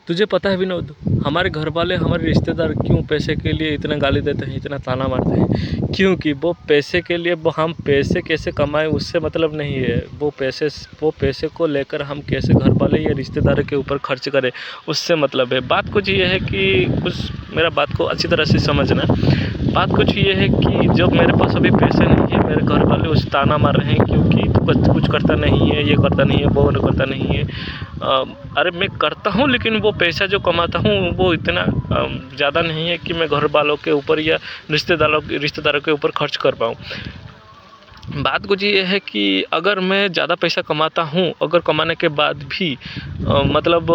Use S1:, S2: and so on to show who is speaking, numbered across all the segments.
S1: तुझे पता है विनोद, हमारे घर वाले, हमारे रिश्तेदार क्यों पैसे के लिए इतना गाली देते हैं, इतना ताना मारते हैं? क्योंकि वो पैसे के लिए, वो हम पैसे कैसे कमाएं उससे मतलब नहीं है। वो पैसे को लेकर हम कैसे घर वाले या रिश्तेदारों के ऊपर खर्च करें उससे मतलब है। बात कुछ ये है कि मेरा बात को अच्छी तरह से समझना। बात कुछ ये है कि जब मेरे पास अभी पैसे नहीं है, मेरे घर वाले उस ताना मार रहे हैं क्योंकि तू कुछ करता नहीं है, ये करता नहीं है, वो करता नहीं है। अरे मैं करता हूँ, लेकिन वो पैसा जो कमाता हूँ वो इतना ज़्यादा नहीं है कि मैं घर वालों के ऊपर या रिश्तेदारों के ऊपर खर्च कर पाऊँ। बात कुछ ये है कि अगर मैं ज़्यादा पैसा कमाता हूँ, अगर कमाने के बाद भी मतलब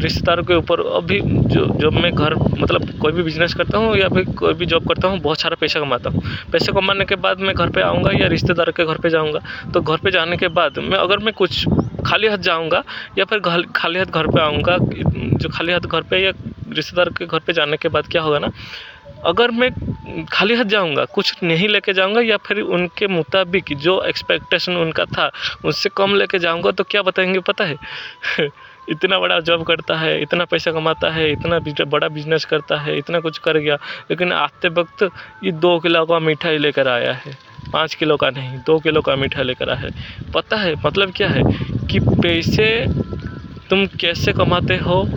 S1: रिश्तेदारों के ऊपर अभी जब मैं घर मतलब कोई भी बिज़नेस करता हूँ या फिर कोई भी जॉब करता हूँ, बहुत सारा पैसा कमाता हूँ। पैसे कमाने के बाद मैं घर पे आऊँगा या रिश्तेदारों के घर पे जाऊँगा, तो घर पे जाने के बाद मैं कुछ खाली हाथ जाऊँगा या फिर खाली हाथ घर पे आऊँगा, जो खाली हाथ घर पे या रिश्तेदार के घर पे जाने के बाद क्या होगा ना, अगर मैं खाली हाथ जाऊँगा, कुछ नहीं लेके जाऊँगा या फिर उनके मुताबिक जो एक्सपेक्टेशन उनका था उससे कम लेके जाऊँगा, तो क्या बताएंगे पता है? इतना बड़ा जॉब करता है, इतना पैसा कमाता है, इतना बड़ा बिजनेस करता है, इतना कुछ कर गया, लेकिन आते वक्त ये 2 किलो का मिठाई लेकर आया है, 5 किलो का नहीं, 2 किलो का मिठाई लेकर आया है। पता है मतलब क्या है कि पैसे तुम कैसे कमाते हो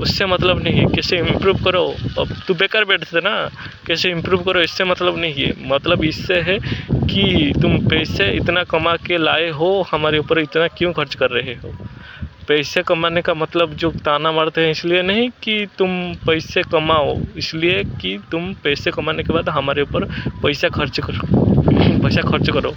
S1: उससे मतलब नहीं है, कैसे इम्प्रूव करो। अब तू बेकार बैठते ना, कैसे इम्प्रूव करो इससे मतलब नहीं है। मतलब इससे है कि तुम पैसे इतना कमा के लाए हो, हमारे ऊपर इतना क्यों खर्च कर रहे हो। पैसे कमाने का मतलब जो ताना मारते हैं इसलिए नहीं कि तुम पैसे कमाओ, इसलिए कि तुम पैसे कमाने के बाद हमारे ऊपर पैसा खर्च करो।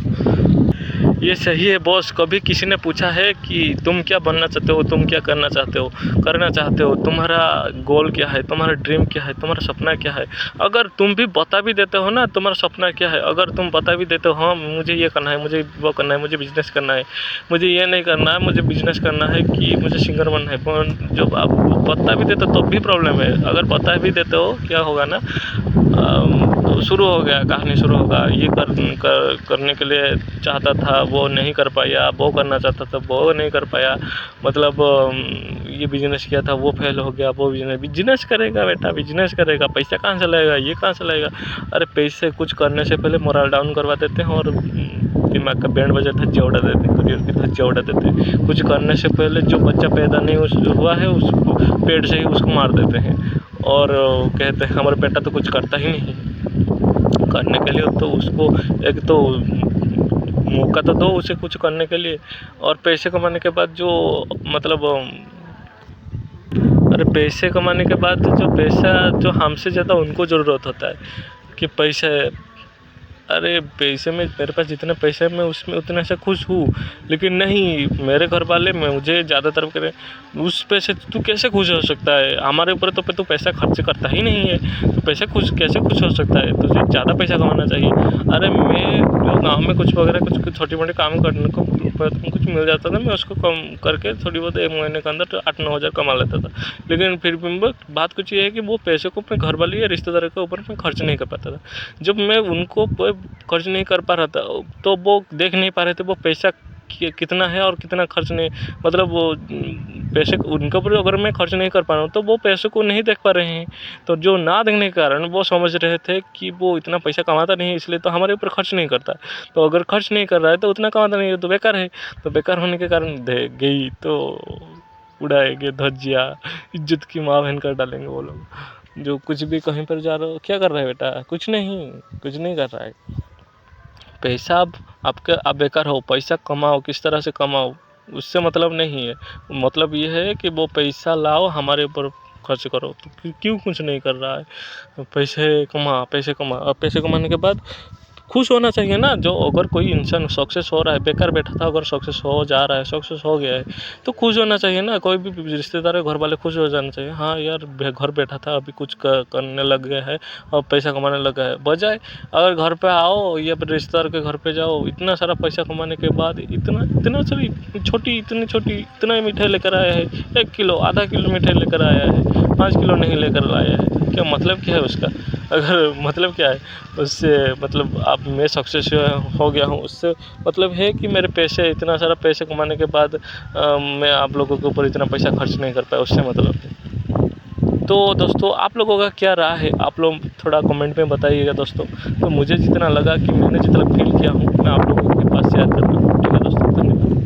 S1: ये सही है बॉस। कभी किसी ने पूछा है कि तुम क्या बनना चाहते हो, तुम क्या करना चाहते हो, तुम्हारा गोल क्या है, तुम्हारा ड्रीम क्या है, तुम्हारा सपना क्या है? अगर तुम भी बता भी देते हो ना तुम्हारा सपना क्या है, अगर तुम बता भी देते हो हाँ मुझे ये करना है, मुझे वो करना है, मुझे बिजनेस करना है, मुझे ये नहीं करना है, मुझे बिजनेस करना है कि मुझे सिंगर बनना है, पर जब आप बता भी देते हो तब भी प्रॉब्लम है। अगर बता भी देते हो क्या होगा ना, तो शुरू हो गया, कहानी शुरू होगा। ये करने के लिए चाहता था वो नहीं कर पाया, वो करना चाहता था वो नहीं कर पाया, मतलब ये बिजनेस किया था वो फेल हो गया, वो बिजनेस करेगा बेटा, बिजनेस करेगा, पैसा कहाँ से लाएगा, ये कहाँ से लाएगा? अरे पैसे कुछ करने से पहले मोरल डाउन करवा देते हैं और दिमाग का बैंड बजा धज्जियाँ उड़ा देते हैं, करियर की धज्जियाँ उड़ा देते हैं। कुछ करने से पहले जो बच्चा पैदा नहीं हुआ है उसको पेट से ही उसको मार देते हैं और कहते हैं हमारा बेटा तो कुछ करता ही नहीं। करने के लिए तो उसको एक तो मौका तो दो उसे कुछ करने के लिए। और पैसे कमाने के बाद जो मतलब अरे पैसे कमाने के बाद जो पैसा जो हमसे ज़्यादा उनको ज़रूरत होता है कि पैसे, अरे पैसे में मेरे पास जितना पैसा है मैं उसमें उतना से खुश हूँ, लेकिन नहीं मेरे घर वाले मुझे ज़्यादा तरफ करें उस पैसे तू कैसे खुश हो सकता है, हमारे ऊपर तो तू पैसा खर्च करता ही नहीं है, तो पैसे कैसे खुश हो सकता है, तुझे ज़्यादा पैसा कमाना चाहिए। अरे मैं जो गाँव में कुछ वगैरह कुछ छोटी मोटी काम करने को कुछ मिल जाता था, मैं उसको कम करके थोड़ी बहुत 1 महीने के अंदर 8-9 हज़ार कमा लेता था। लेकिन फिर भी बात कुछ ये है कि वो पैसे को अपने घर वाले या रिश्तेदारों के ऊपर मैं खर्च नहीं कर पाता था। जब मैं उनको खर्च नहीं कर पा रहा था तो वो देख नहीं पा रहे थे वो पैसा कितना है और कितना खर्च नहीं, मतलब वो पैसे उनके ऊपर अगर मैं खर्च नहीं कर पा रहा हूँ तो वो पैसे को नहीं देख पा रहे हैं। तो जो ना देखने के कारण वो समझ रहे थे कि वो इतना पैसा कमाता नहीं है इसलिए तो हमारे ऊपर खर्च नहीं करता। तो अगर खर्च नहीं कर रहा है तो उतना कमाता नहीं है तो बेकार है। तो बेकार होने के कारण गई तो उड़ाएंगे धज्जियाँ, इज्जत की माँ बहन कर डालेंगे वो लोग। जो कुछ भी कहीं पर जा रहे हो, क्या कर रहा है बेटा, कुछ नहीं कर रहा है। पैसा आप बेकार हो, पैसा कमाओ, किस तरह से कमाओ उससे मतलब नहीं है। मतलब ये है कि वो पैसा लाओ हमारे ऊपर खर्च करो। तो क्यों कुछ नहीं कर रहा है? पैसे कमा और पैसे कमाने के बाद खुश होना चाहिए ना। जो अगर कोई इंसान सक्सेस हो रहा है, बेकार बैठा था अगर सक्सेस हो जा रहा है, सक्सेस हो गया है तो खुश होना चाहिए ना। कोई भी रिश्तेदार घर वाले खुश हो जाना चाहिए, हाँ यार घर बैठा था अभी कुछ करने लग गया है और पैसा कमाने लगा है। बजाय अगर घर पे आओ या फिर रिश्तेदार के घर पे जाओ, इतना सारा पैसा कमाने के बाद इतना सारी इतना मिठाई लेकर आया है, 1 किलो आधा किलो मिठाई लेकर आया है, 5 किलो नहीं लेकर आया है। क्या मतलब क्या है उसका? अगर मतलब क्या है उससे, मतलब आप मैं सक्सेस हो गया हूँ उससे मतलब है कि मेरे पैसे, इतना सारा पैसे कमाने के बाद मैं आप लोगों के ऊपर इतना पैसा खर्च नहीं कर पाया, उससे मतलब है। तो दोस्तों आप लोगों का क्या राय है, आप लोग थोड़ा कमेंट में बताइएगा दोस्तों। तो मुझे जितना लगा कि मैंने जितना फील किया हूँ मैं आप लोगों के पास शेयर कर रहा हूँ। ठीक है दोस्तों, धन्यवाद।